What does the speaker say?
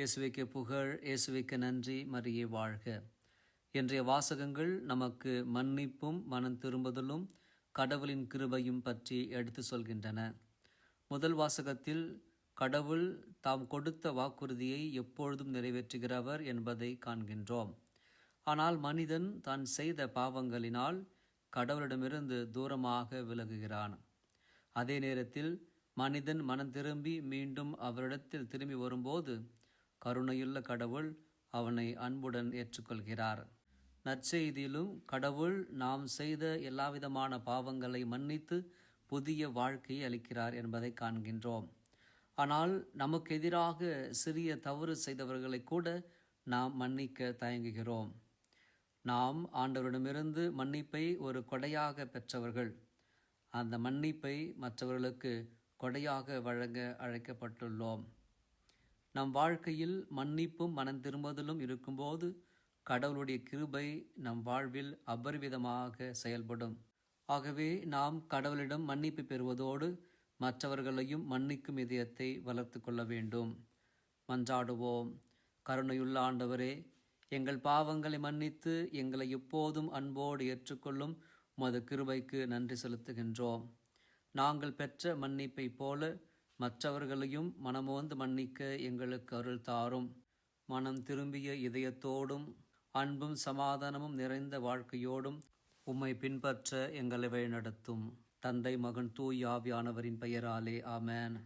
இயேசுவுக்கு புகழ், இயேசுவுக்கு நன்றி, மரியே வாழ்க. இன்றைய வாசகங்கள் நமக்கு மன்னிப்பும் மனம் திரும்புதலும் கடவுளின் கிருபையும் பற்றி எடுத்து சொல்கின்றன. முதல் வாசகத்தில் கடவுள் தாம் கொடுத்த வாக்குறுதியை எப்பொழுதும் நிறைவேற்றுகிறவர் என்பதை காண்கின்றோம். ஆனால் மனிதன் தான் செய்த பாவங்களினால் கடவுளிடமிருந்து தூரமாக விலகுகிறான். அதே நேரத்தில் மனிதன் மனம் திரும்பி மீண்டும் அவரிடத்தில் திரும்பி வரும்போது கருணையுள்ள கடவுள் அவனை அன்புடன் ஏற்றுக்கொள்கிறார். நற்செய்தியிலும் கடவுள் நாம் செய்த எல்லாவிதமான பாவங்களை மன்னித்து புதிய வாழ்க்கையை அளிக்கிறார் என்பதை காண்கின்றோம். ஆனால் நமக்கு எதிராக சிறிய தவறு செய்தவர்களை கூட நாம் மன்னிக்க தயங்குகிறோம். நாம் ஆண்டவரிடமிருந்து மன்னிப்பை ஒரு கொடையாக பெற்றவர்கள். அந்த மன்னிப்பை மற்றவர்களுக்கு கொடையாக வழங்க அழைக்கப்பட்டுள்ளோம். நம் வாழ்க்கையில் மன்னிப்பும் மனம் திரும்புதலும் இருக்கும்போது கடவுளுடைய கிருபை நம் வாழ்வில் அபரிவிதமாக செயல்படும். ஆகவே நாம் கடவுளிடம் மன்னிப்பு பெறுவதோடு மற்றவர்களையும் மன்னிக்கும் இதயத்தை வளர்த்து கொள்ள வேண்டும். மன்றாடுவோம். கருணையுள்ள ஆண்டவரே, எங்கள் பாவங்களை மன்னித்து எங்களை எப்போதும் அன்போடு ஏற்றுக்கொள்ளும் உமது கிருபைக்கு நன்றி செலுத்துகின்றோம். நாங்கள் பெற்ற மன்னிப்பை போல மற்றவர்களையும் மனமோந்து மன்னிக்க எங்களுக்கு அருள் தாரும். மனம் திரும்பிய இதயத்தோடும் அன்பும் சமாதானமும் நிறைந்த வாழ்க்கையோடும் உம்மை பின்பற்ற எங்களை வழிநடத்தும். தந்தை, மகன், தூய் ஆவியானவரின் பெயராலே ஆமென்.